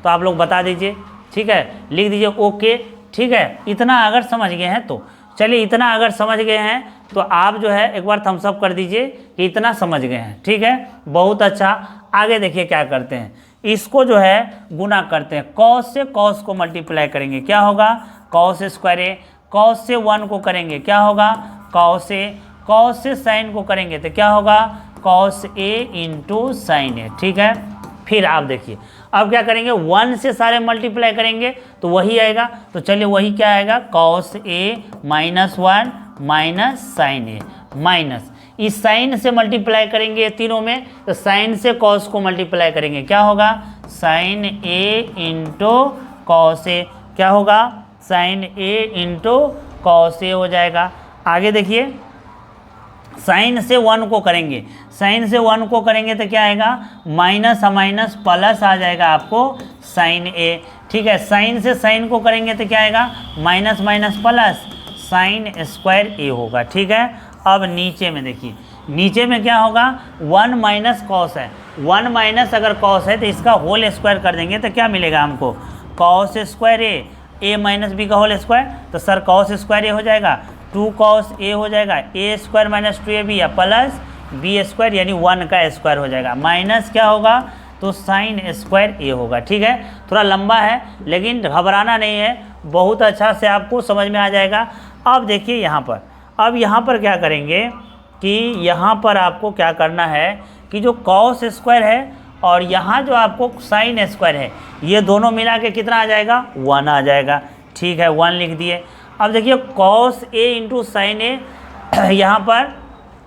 तो आप लोग बता दीजिए, ठीक है, लिख दीजिए ओके, ठीक है। इतना अगर समझ गए हैं तो चलिए, इतना अगर समझ गए हैं तो आप जो है एक बार थम्स अप कर दीजिए कि इतना समझ गए हैं, ठीक है। बहुत अच्छा। आगे देखिए क्या करते हैं, इसको जो है गुना करते हैं। कॉस से कॉस को मल्टीप्लाई करेंगे, क्या होगा, कॉस स्क्वायर ए। कॉस से 1 को करेंगे, क्या होगा, कॉस ए। कॉस से साइन को करेंगे तो क्या होगा, कॉस ए इंटू साइन ए, ठीक है। फिर आप देखिए अब क्या करेंगे, 1 से सारे मल्टीप्लाई करेंगे तो वही आएगा। तो चलिए वही क्या आएगा, cos A minus 1 minus sign A minus, इस साइन से मल्टीप्लाई करेंगे तीनों में तो साइन से कॉस को मल्टीप्लाई करेंगे, क्या होगा, साइन ए इंटू कॉस ए, क्या होगा, साइन ए इंटू कॉस ए हो जाएगा। आगे देखिए, साइन से 1 को करेंगे, साइन से 1 को करेंगे तो क्या आएगा, माइनस माइनस प्लस आ जाएगा आपको साइन ए, ठीक है। साइन से साइन को करेंगे तो क्या आएगा, minus minus plus sine square A होगा, ठीक है। अब नीचे में देखिए, नीचे में क्या होगा, 1 माइनस कॉस है, 1 माइनस अगर कॉस है तो इसका होल स्क्वायर कर देंगे तो क्या मिलेगा हमको, cos square a minus B का होल स्क्वायर, तो सर कॉस स्क्वायर ए हो जाएगा, 2 कॉस ए हो जाएगा, ए स्क्वायर माइनस 2ab या प्लस बी स्क्वायर यानी 1 का स्क्वायर हो जाएगा, माइनस क्या होगा, तो साइन स्क्वायर ए होगा, ठीक है। थोड़ा लंबा है लेकिन घबराना नहीं है, बहुत अच्छा से आपको समझ में आ जाएगा। अब देखिए यहाँ पर, अब यहाँ पर क्या करेंगे कि यहाँ पर आपको क्या करना है कि जो कॉस स्क्वायर है और यहाँ जो आपको साइन स्क्वायर है, ये दोनों मिला के कितना आ जाएगा, 1 आ जाएगा, ठीक है, 1 लिख दिए। अब देखिए कॉस ए इंटू साइन ए, यहाँ पर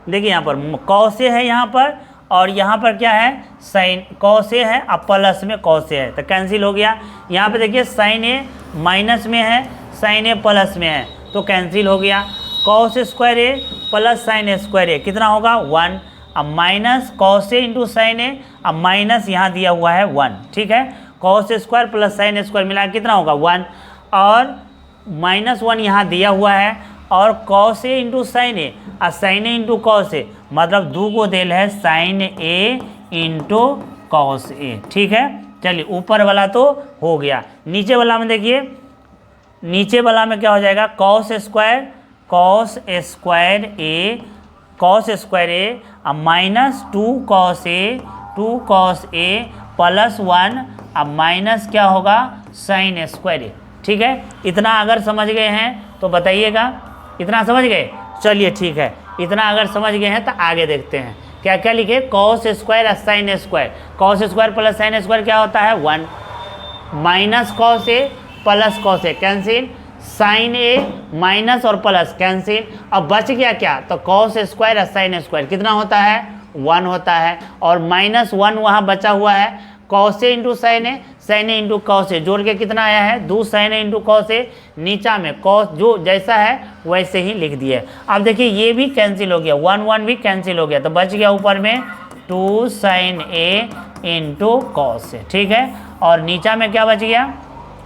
देखिए, यहाँ पर कॉस ए है यहाँ पर, और यहाँ पर क्या है, साइन कॉस ए है, अब प्लस में कॉस ए है तो कैंसिल हो गया। यहाँ पे देखिए साइन ए माइनस में है, साइन ए प्लस में है तो कैंसिल हो गया। कॉस स्क्वायर ए प्लस साइन स्क्वायर ए कितना होगा, 1। अब minus cos A into sine ए, अब माइनस यहाँ दिया हुआ है 1, ठीक है। Cos square plus sine square मिला कितना होगा, 1, और माइनस 1 यहाँ दिया हुआ है, और कॉस ए इंटू साइन ए और साइन ए इंटू कॉस ए, मतलब 2 को देल है साइन ए इंटू कॉस ए, ठीक है। चलिए ऊपर वाला तो हो गया, नीचे वाला में देखिए, नीचे वाला में क्या हो जाएगा, कॉस स्क्वायर ए अब माइनस 2 कॉस ए प्लस 1 अब माइनस क्या होगा, साइन स्क्वायर ए, ठीक है। इतना अगर समझ गए हैं तो बताइएगा, इतना समझ गए, चलिए ठीक है। इतना अगर समझ गए हैं तो आगे देखते हैं क्या क्या लिखे, कॉस स्क्वायर और sine square, cos square plus sine square क्या होता है, 1, minus cos A plus cos A cancel, sign A minus और प्लस कैंसिल। अब बच गया क्या, तो कॉस स्क्वायर और साइन स्क्वायर कितना होता है, 1 होता है, और माइनस 1 वहाँ बचा हुआ है, cos A into sine A into cos ए जोड़ के कितना आया है, 2 साइन ए इंटू कॉस ए, नीचा में कॉस जो जैसा है वैसे ही लिख दिए। अब देखिए ये भी कैंसिल हो गया, 1 भी कैंसिल हो गया, तो बच गया ऊपर में 2 साइन ए इंटू कॉस ए, ठीक है। और नीचा में क्या बच गया,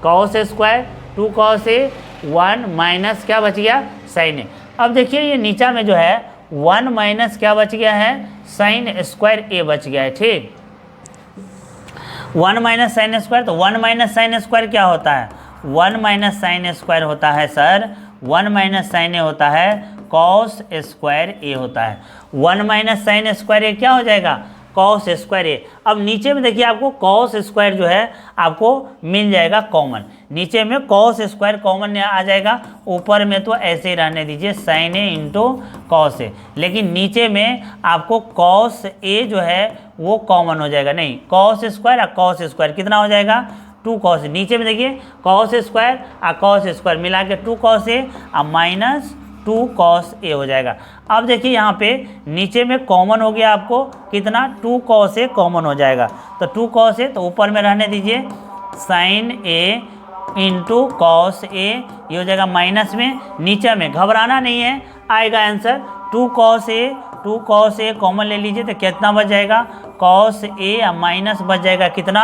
cos square 2 cos A 1 minus क्या बच गया, साइन ए। अब देखिए ये नीचा में जो है 1 माइनस क्या बच गया है, साइन स्क्वायर ए बच गया है, ठीक। 1 माइनस साइन स्क्वायर, तो 1 माइनस साइन स्क्वायर क्या होता है, 1 माइनस साइन स्क्वायर होता है सर, 1 माइनस साइन ए होता है, कॉस स्क्वायर ए होता है। 1 माइनस साइन स्क्वायर ए क्या हो जाएगा, कॉस स्क्वायर ए। अब नीचे में देखिए आपको कॉस स्क्वायर जो है आपको मिल जाएगा कॉमन, नीचे में कॉस स्क्वायर कॉमन आ जाएगा, ऊपर में तो ऐसे ही रहने दीजिए साइन ए इंटू कॉस ए, लेकिन नीचे में आपको कॉस ए जो है वो कॉमन हो जाएगा, नहीं कॉस स्क्वायर और कॉस स्क्वायर कितना हो जाएगा 2 कॉस, नीचे में देखिए कॉस स्क्वायर और कॉस स्क्वायर मिला के 2 कॉस ए और माइनस 2 कॉस ए हो जाएगा। अब देखिए यहाँ पे नीचे में कॉमन हो गया आपको कितना 2 कॉस ए कॉमन हो जाएगा, तो 2 कॉस ए तो ऊपर में रहने दीजिए साइन ए इंटू कॉस ए, ये हो जाएगा माइनस में, नीचे में घबराना नहीं है आएगा आंसर 2 कॉस ए कॉमन ले लीजिए तो कितना बच जाएगा कॉस ए माइनस बच जाएगा कितना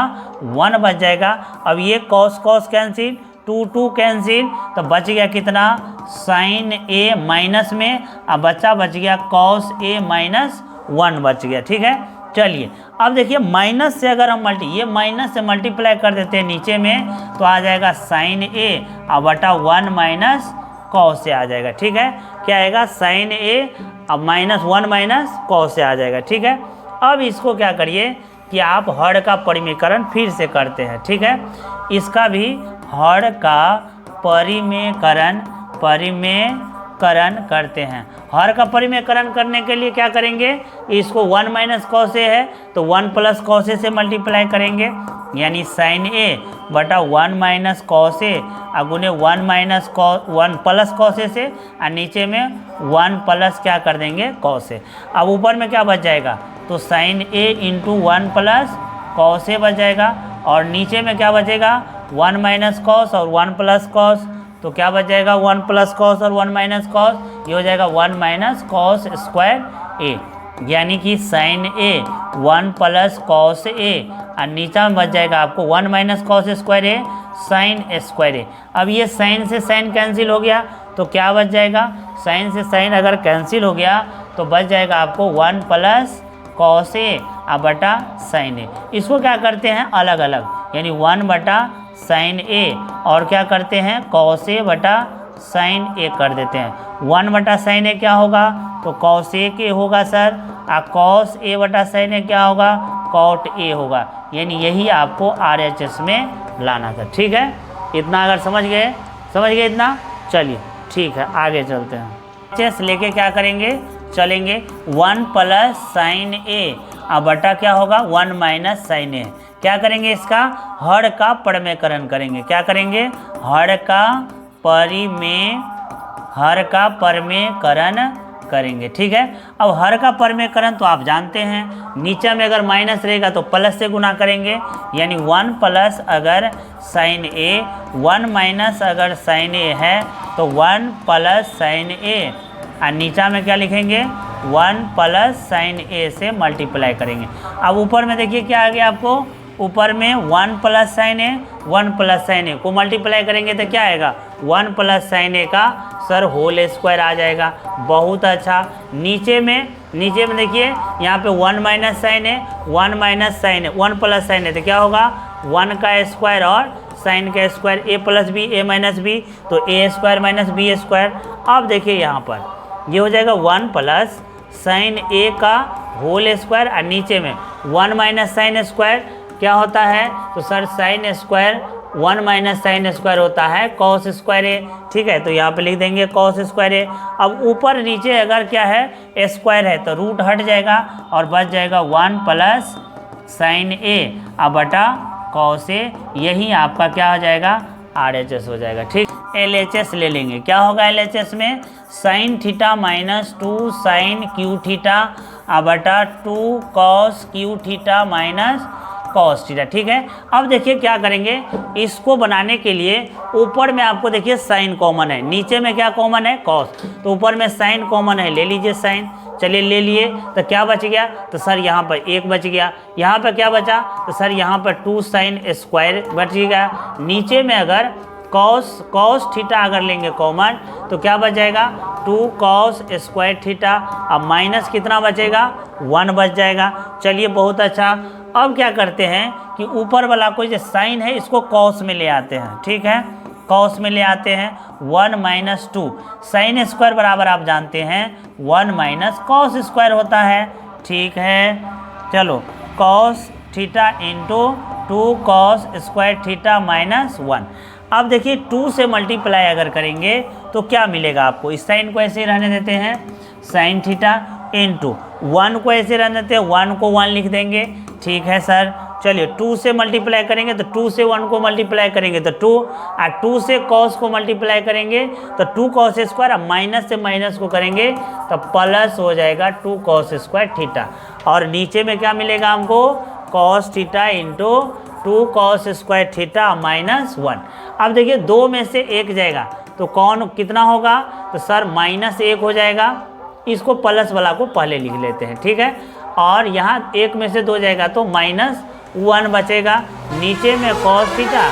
1 बच जाएगा। अब ये कॉस कॉस कैंसिल 2 कैंसिल तो बच गया कितना साइन ए माइनस में, अब बच गया कॉस ए माइनस 1 बच गया। ठीक है, चलिए अब देखिए माइनस से अगर हम ये माइनस से मल्टीप्लाई कर देते हैं नीचे में तो आ जाएगा साइन ए अब बटा 1 माइनस कॉस से आ जाएगा। ठीक है, क्या आएगा साइन ए अब माइनस 1 माइनस कॉस से आ जाएगा। ठीक है, अब इसको क्या करिए कि आप हर का परिमेयकरण फिर से करते हैं। ठीक है, इसका भी हर का परिमेयकरण करते हैं। हर का परिमेयकरण करने के लिए क्या करेंगे, इसको 1 माइनस कॉस ए है तो 1 प्लस कॉस ए से मल्टीप्लाई करेंगे, यानी साइन ए बटा 1 minus cos A अगुने 1 plus cos A से, और नीचे में 1 प्लस क्या कर देंगे कॉस ए। अब ऊपर में क्या बच जाएगा तो sign A into 1 plus cos A बच जाएगा, और नीचे में क्या बचेगा 1 माइनस कॉस और 1 प्लस कॉस, तो क्या बच जाएगा 1 प्लस कॉस और 1 माइनस कॉस, ये हो जाएगा 1 माइनस कॉस स्क्वायर ए, यानी कि sign A 1 plus cos A, और नीचा में बच जाएगा आपको 1 माइनस कॉस स्क्वायर ए साइन स्क्वायर ए। अब ये साइन से साइन कैंसिल हो गया तो क्या बच जाएगा, साइन से साइन अगर कैंसिल हो गया तो बच जाएगा आपको 1 प्लस कॉस ए बटा साइन ए। इसको क्या करते हैं अलग अलग, यानी 1 बटा साइन ए और क्या करते हैं कॉस ए बटा साइन ए कर देते हैं। 1 बटा साइन ए क्या होगा तो कॉस ए के होगा सर, और कॉस ए बटा साइन ए क्या होगा कॉट ए होगा, यानी यही आपको RHS में लाना था। ठीक है, इतना अगर समझ गए इतना, चलिए ठीक है आगे चलते हैं। RHS लेके क्या करेंगे चलेंगे 1 प्लस साइन ए बटा क्या होगा 1 माइनस साइन ए, क्या करेंगे इसका हर का परिमेयकरण करेंगे, क्या करेंगे हर का परिमेयकरण करेंगे। ठीक है, अब हर का परिमेयकरण तो आप जानते हैं, नीचे में अगर माइनस रहेगा तो प्लस से गुना करेंगे, यानी 1 प्लस अगर साइन ए 1 माइनस अगर साइन ए है तो 1 प्लस साइन ए, और नीचा में क्या लिखेंगे 1 प्लस साइन ए से मल्टीप्लाई करेंगे। अब ऊपर में देखिए क्या आ गया आपको, ऊपर में 1 प्लस साइन ए 1 प्लस साइन ए को मल्टीप्लाई करेंगे तो क्या आएगा 1 प्लस साइन ए का सर होल स्क्वायर आ जाएगा। बहुत अच्छा, नीचे में देखिए यहाँ पे 1 माइनस साइन ए 1 माइनस साइन ए 1 प्लस साइन ए तो क्या होगा 1 का स्क्वायर और साइन का square A plus b a minus B, तो ए स्क्वायर माइनस बी स्क्वायर। अब देखिए यहाँ पर ये हो जाएगा 1 प्लस साइन ए का होल स्क्वायर, और नीचे में 1 माइनस साइन स्क्वायर क्या होता है तो sir sine square 1 minus sine square होता है कॉस स्क्वायर ए। ठीक है, तो यहाँ पे लिख देंगे कॉस स्क्वायर ए। अब ऊपर नीचे अगर क्या है स्क्वायर है तो रूट हट जाएगा और बच जाएगा 1 प्लस साइन ए बटा कॉस ए, यही आपका क्या हो जाएगा RHS हो जाएगा। ठीक, LHS ले लेंगे, क्या होगा LHS में sine theta minus 2 sine cube theta बटा 2 cos cube theta minus cos theta. ठीक है, अब देखिए क्या करेंगे, इसको बनाने के लिए ऊपर में आपको देखिए साइन कॉमन है, नीचे में क्या कॉमन है कॉस, तो ऊपर में साइन कॉमन है, ले लीजिए साइन, चलिए ले लिए तो क्या बच गया तो सर यहाँ पर 1 बच गया, यहाँ पर क्या बचा तो सर यहाँ पर 2 साइन स्क्वायर बच गया। नीचे में अगर कॉस थीटा अगर लेंगे कॉमन तो क्या बच जाएगा 2 कॉस स्क्वायर थीटा, अब माइनस कितना बचेगा 1 बच जाएगा। चलिए बहुत अच्छा, अब क्या करते हैं कि ऊपर वाला कोई जो साइन है इसको कॉस में ले आते हैं। ठीक है, कॉस में ले आते हैं 1 माइनस 2 साइन स्क्वायर बराबर आप जानते हैं 1 माइनस कॉस स्क्वायर होता है। ठीक है, चलो cos theta into 2 cos square theta minus 1। अब देखिए 2 से मल्टीप्लाई अगर करेंगे तो क्या मिलेगा आपको, इस साइन को ऐसे ही रहने देते हैं, साइन थीटा इंटू 1 को ऐसे रहने देते हैं, 1 को 1 लिख देंगे। ठीक है सर, चलिए 2 से मल्टीप्लाई करेंगे तो 2 से 1 को मल्टीप्लाई करेंगे तो 2, और 2 से कॉस को मल्टीप्लाई करेंगे तो 2 कॉस स्क्वायर, अब माइनस से माइनस को करेंगे तो प्लस हो जाएगा 2 कॉस स्क्वायर थीटा। और नीचे में क्या मिलेगा हमको, cos theta into 2 cos square theta minus 1। अब देखिए 2 में से 1 जाएगा तो कौन कितना होगा, तो सर -1 हो जाएगा, इसको प्लस वाला को पहले लिख लेते हैं। ठीक है, और यहाँ 1 में से 2 जाएगा तो -1 बचेगा, नीचे में कॉस थीटा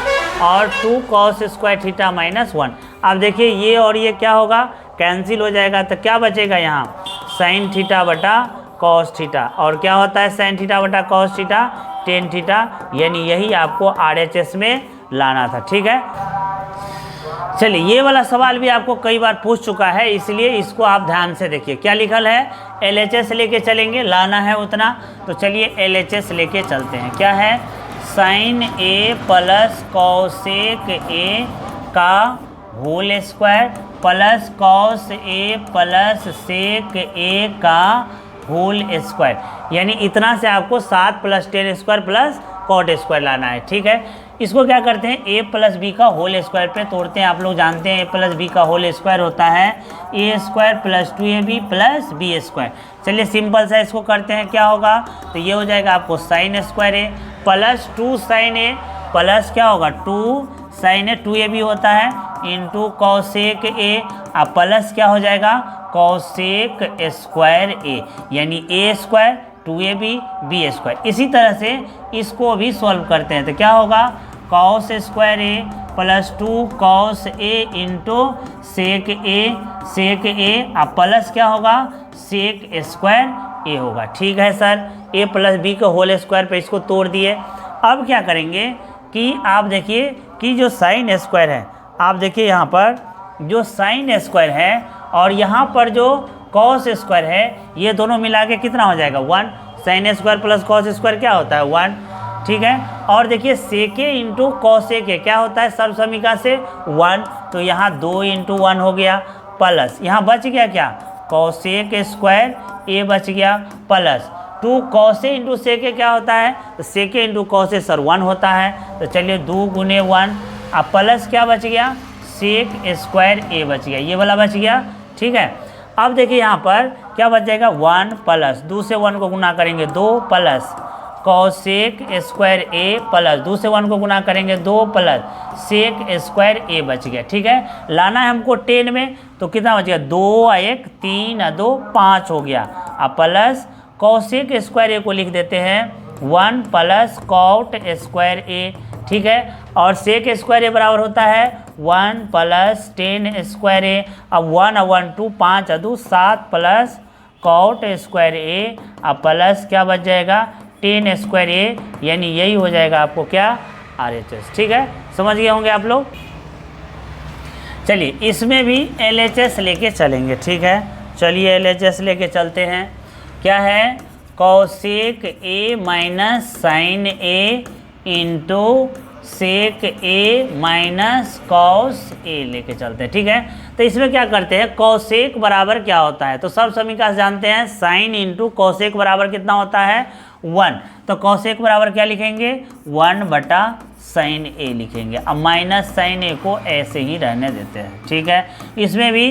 और 2 कॉस स्क्वायर थीटा माइनस 1। अब देखिए ये और ये क्या होगा, कैंसिल हो जाएगा, तो क्या बचेगा यहाँ, साइन थीटा बटा कॉस थीटा। और क्या होता है साइन थीटा बटा कॉस थीटा, टेन थीटा, यानी यही आपको RHS में लाना था। ठीक है, चलिए ये वाला सवाल भी आपको कई बार पूछ चुका है, इसलिए इसको आप ध्यान से देखिए। क्या लिखल है, LHS लेके चलेंगे, लाना है उतना, तो चलिए LHS लेके चलते हैं। क्या है, sine A plus cosec A का whole square plus cos A plus sec A का होल स्क्वायर, यानी इतना से आपको 7 + 10 स्क्वायर प्लस कॉट स्क्वायर लाना है। ठीक है, इसको क्या करते हैं, A + B का होल स्क्वायर पे तोड़ते हैं। आप लोग जानते हैं A + B का होल स्क्वायर होता है A² + 2AB + B स्क्वायर। चलिए सिंपल सा इसको करते हैं, क्या होगा, तो ये हो जाएगा आपको sine square A plus 2 sine A plus क्या होगा 2 साइन A 2AB होता है इंटू कॉसेक A, अब प्लस क्या हो जाएगा कॉसेक स्क्वायर A, यानी A² 2AB B स्क्वायर। इसी तरह से इसको भी सॉल्व करते हैं, तो क्या होगा cos square A plus 2 cos A into sec A, अब प्लस क्या होगा सेक स्क्वायर A होगा। ठीक है सर, A + B के होल स्क्वायर पे इसको तोड़ दिए। अब क्या करेंगे कि आप देखिए कि जो साइन स्क्वायर है, आप देखिए यहाँ पर जो साइन स्क्वायर है और यहाँ पर जो कॉस स्क्वायर है, ये दोनों मिला के कितना हो जाएगा 1, sine square plus cos square क्या होता है 1। ठीक है, और देखिए सेके इंटू कॉसेके क्या होता है सर्वसमीका से 1, तो यहाँ 2 × 1 हो गया, प्लस यहाँ बच गया क्या कॉसेक स्क्वायर A बच गया, प्लस 2 कॉसे इंटू सेके क्या होता है, तो सेके इंटू कॉसे सर 1 होता है, तो चलिए 2 × 1, अब प्लस क्या बच गया सेक स्क्वायर A बच गया, ये वाला बच गया। ठीक है, अब देखिए यहाँ पर क्या बच जाएगा 1 प्लस 2 से 1 को गुना करेंगे 2 plus cosec square A plus 2 से 1 को गुना करेंगे 2 प्लस सेक स्क्वायर A बच गया। ठीक है, लाना है हमको 10 में, तो कितना बच गया 2 और 1 3 और 2 5 हो गया, अब प्लस कॉसेक स्क्वायर A को लिख देते हैं 1 प्लस कॉट स्क्वायर A। ठीक है, और सेक स्क्वायर A बराबर होता है 1 प्लस 10 स्क्वायर A, अब 1 और 1 2 5 और 2 7 प्लस कॉट स्क्वायर A, अब प्लस क्या बच जाएगा 10 स्क्वायर A, यानी यही हो जाएगा आपको क्या RHS। ठीक है, समझ गए होंगे आप लोग। चलिए इसमें भी LHS लेके चलेंगे। ठीक है, चलिए LHS लेके चलते हैं। क्या है cosec A minus sine A into sec A minus cos A लेके चलते हैं। ठीक है, तो इसमें क्या करते हैं कॉसेक बराबर क्या होता है, तो सब समीकरण जानते हैं, साइन इंटू कॉसेक बराबर कितना होता है 1, तो कॉसेक बराबर क्या लिखेंगे 1 बटा साइन A लिखेंगे, अब माइनस साइन A को ऐसे ही रहने देते हैं। ठीक है, इसमें भी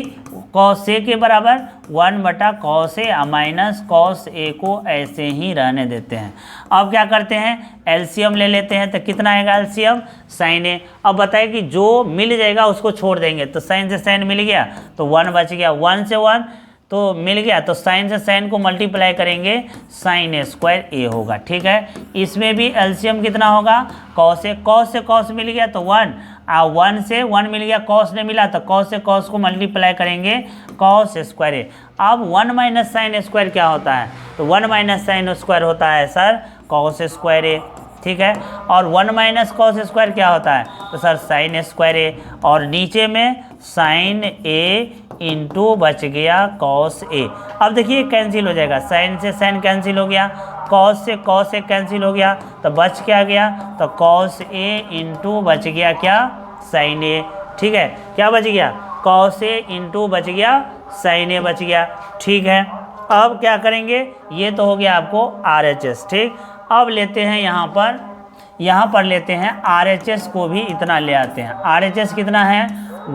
कॉस A के बराबर 1 बटा cos A minus cos A को ऐसे ही रहने देते हैं। अब क्या करते हैं एलसीएम ले लेते हैं, तो कितना आएगा एलसीएम साइन A। अब बताइए कि जो मिल जाएगा उसको छोड़ देंगे, तो साइन से साइन मिल गया तो 1 बच गया, 1 से 1 तो मिल गया, तो साइन से साइन को मल्टीप्लाई करेंगे साइन स्क्वायर A होगा। ठीक है, इसमें भी एलसीएम कितना होगा कॉस से कॉस मिल गया तो 1, 1 से 1 मिल गया, कॉस ने मिला तो कॉस से कॉस को मल्टीप्लाई करेंगे कॉस स्क्वायर A। अब 1 माइनस साइन स्क्वायर क्या होता है, तो 1 माइनस साइन स्क्वायर होता है सर कॉस स्क्वायर A। ठीक है, और 1 माइनस कॉस स्क्वायर क्या होता है, तो सर साइन स्क्वायर A, और नीचे में साइन A इंटू बच गया कॉस A। अब देखिए कैंसिल हो जाएगा, साइन से साइन कैंसिल हो गया, कॉस से कैंसिल हो गया तो बच क्या गया, तो कॉस ए इंटू बच गया क्या, साइन ए। ठीक है, क्या बच गया, कॉस ए इंटू बच गया साइन ए बच गया। ठीक है, अब क्या करेंगे, ये तो हो गया आपको RHS। ठीक, अब लेते हैं यहाँ पर लेते हैं RHS को भी इतना ले आते हैं। RHS कितना है,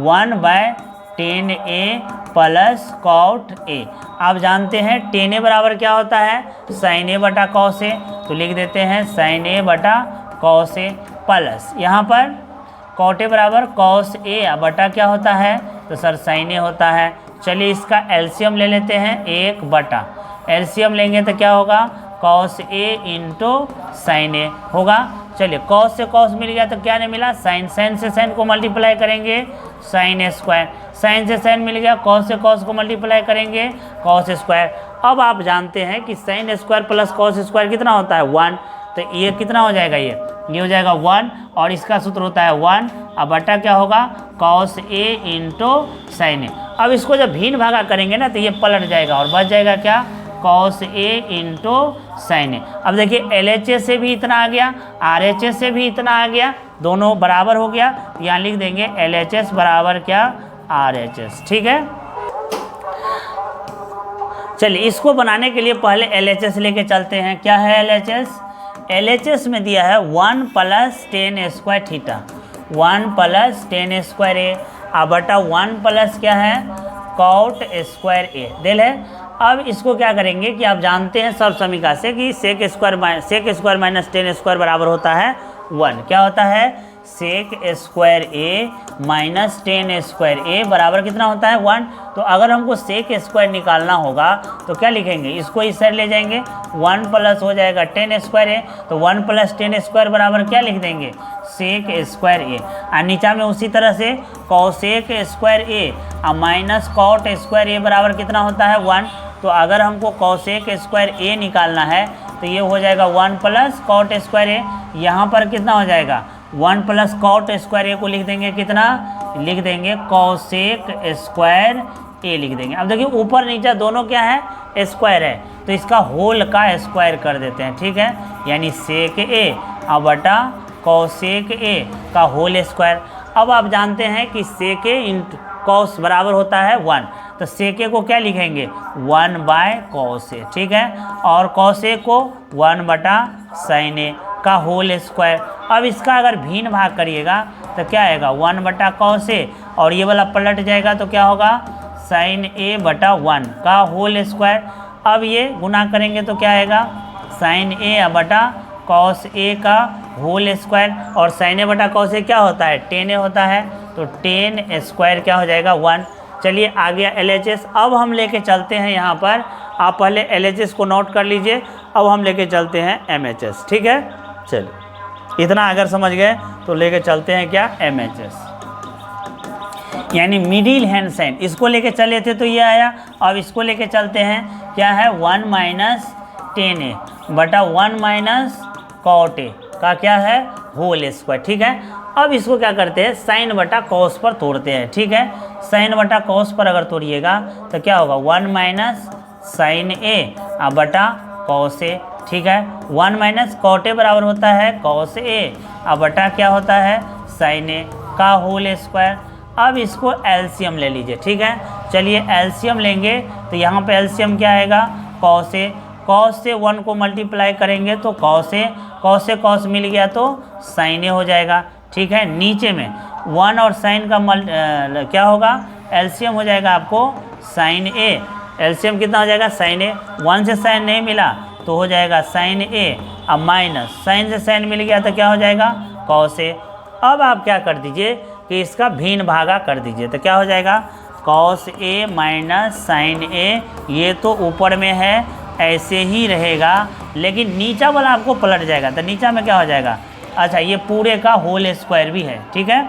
1/10A प्लस कॉट ए। आप जानते हैं tan A बराबर क्या होता है, साइन ए बटा कॉस ए, तो लिख देते हैं साइन ए बटा कॉस ए प्लस यहाँ पर कॉट ए बराबर कॉस ए बटा क्या होता है, तो सर साइन ए होता है। चलिए इसका एलसीएम ले लेते हैं, 1 बटा एलसीएम लेंगे तो क्या होगा, कॉस ए इंटू साइन ए होगा। चलिए कॉस से कॉस मिल गया तो क्या नहीं मिला, साइन से साइन को मल्टीप्लाई करेंगे साइन ए स्क्वायर, साइन से साइन मिल गया, कॉस से कॉस को मल्टीप्लाई करेंगे कॉस स्क्वायर। अब आप जानते हैं कि sine square plus cos square कितना होता है, 1, तो ये कितना हो जाएगा, ये हो जाएगा 1 और इसका सूत्र होता है 1 अब बटा क्या होगा, कॉस ए इंटू साइन ए। अब इसको जब भिन्न भागा करेंगे ना तो ये पलट जाएगा और बच जाएगा क्या, कॉस ए इंटू साइन ए। अब देखिए LHS से भी इतना आ गया, RHS से भी इतना आ गया, दोनों बराबर हो गया, यहाँ लिख देंगे LHS बराबर क्या, RHS। ठीक है, चलिए इसको बनाने के लिए पहले LHS लेके चलते हैं। क्या है LHS में दिया है 1 + tan square theta, 1 + tan square A बटा 1 प्लस क्या है, कॉट स्क्वायर ए दिल है। अब इसको क्या करेंगे कि आप जानते हैं सब समीकरण से कि sec square minus tan square बराबर होता है 1। क्या होता है, sec square a minus tan square a बराबर कितना होता है, 1। तो अगर हमको सेक स्क्वायर निकालना होगा तो क्या लिखेंगे, इसको इस साइड ले जाएंगे, 1 प्लस हो जाएगा tan स्क्वायर ए, तो 1 + tan स्क्वायर बराबर क्या लिख देंगे, सेक स्क्वायर ए। और नीचा में उसी तरह से cosec square a minus cot square a बराबर कितना होता है, 1। तो अगर हमको कॉसेक स्क्वायर ए निकालना है तो ये हो जाएगा 1 + कॉट स्क्वायर ए, यहाँ पर कितना हो जाएगा, 1 + कॉट स्क्वायर ए को लिख देंगे कितना, लिख देंगे कॉसेक स्क्वायर ए लिख देंगे। अब देखिए ऊपर नीचे दोनों क्या है, स्क्वायर है, तो इसका होल का स्क्वायर कर देते हैं। ठीक है, यानी सेक ए बटा कॉसेक ए का होल स्क्वायर। अब आप जानते हैं कि सेक ए इंटू कॉस बराबर होता है 1, तो सेक ए को क्या लिखेंगे, 1/कॉस ए। ठीक है, और कॉस ए को 1 बटा साइन ए का होल स्क्वायर। अब इसका अगर भिन्न भाग करिएगा तो क्या आएगा, 1 बटा कॉस ए और ये वाला पलट जाएगा तो क्या होगा, साइन ए बटा 1 का होल स्क्वायर। अब ये गुना करेंगे तो क्या आएगा, साइन ए बटा कॉस ए का होल स्क्वायर, और साइन ए बटा कॉस ए क्या होता है, tan ए होता है, तो tan स्क्वायर क्या हो जाएगा, 1। चलिए आ गया LHS। अब हम लेके चलते हैं यहाँ पर, आप पहले LHS को नोट कर लीजिए, अब हम लेके चलते हैं MHS। ठीक है, चलिए इतना अगर समझ गए तो लेके चलते हैं क्या, MHS यानी मिडिल हैंड साइन। इसको लेके चले थे तो ये आया, अब इसको लेके चलते हैं, क्या है, 1 - tan ए बटा 1 - कॉट ए का क्या है, होल स्क्वायर। ठीक है, अब इसको क्या करते हैं, साइन बटा कॉस पर तोड़ते हैं। ठीक है, साइन बटा कॉस पर अगर तोड़िएगा तो क्या होगा, 1 - साइन ए बटा कॉस ए। ठीक है, 1 - कॉट ए बराबर होता है कॉस ए बटा क्या होता है, साइन ए का होल स्क्वायर। अब इसको एलसीएम ले लीजिए। ठीक है, चलिए एलसीएम लेंगे तो यहाँ पे एलसीएम क्या आएगा, कॉस ए, कॉस से 1 को मल्टीप्लाई करेंगे तो कॉस ए, कॉस से कॉस मिल गया तो साइन ए हो जाएगा। ठीक है, नीचे में 1 और साइन का क्या होगा, एलसीएम हो जाएगा आपको साइन ए। एलसीएम कितना हो जाएगा, साइन ए, 1 से साइन नहीं मिला तो हो जाएगा साइन ए अब माइनस साइन से साइन मिल गया तो क्या हो जाएगा, कॉस ए। अब आप क्या कर दीजिए कि इसका भिन्न भागा कर दीजिए तो क्या हो जाएगा, कॉस ए माइनस साइन ए। ये तो ऊपर में है ऐसे ही रहेगा, लेकिन नीचा वाला आपको पलट जाएगा तो नीचा में क्या हो जाएगा, अच्छा ये पूरे का होल स्क्वायर भी है। ठीक है,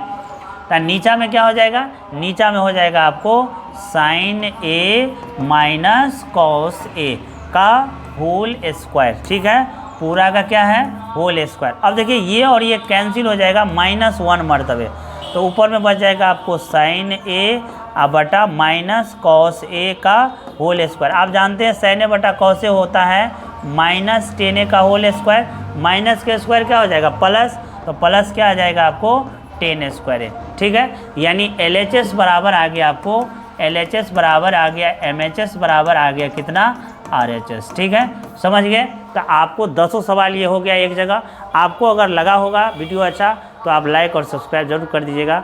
तो नीचा में क्या हो जाएगा, नीचा में हो जाएगा आपको sign A minus cos A का होल स्क्वायर। ठीक है, पूरा का क्या है, होल स्क्वायर। अब देखिए ये और ये कैंसिल हो जाएगा -1 मरतबे, तो ऊपर में बच जाएगा आपको साइन ए बटा माइनस कॉस ए का होल स्क्वायर। आप जानते हैं साइन ए बटा कॉस ए होता है माइनस 10a का होल स्क्वायर, माइनस के स्क्वायर क्या हो जाएगा प्लस, तो प्लस क्या आ जाएगा आपको 10 स्क्वायर है। ठीक है, यानी LHS बराबर आ गया आपको, LHS बराबर आ गया MHS बराबर आ गया कितना RHS। ठीक है, समझ गए। तो आपको 10 सवाल ये हो गया एक जगह। आपको अगर लगा होगा वीडियो अच्छा तो आप लाइक और सब्सक्राइब जरूर कर दीजिएगा।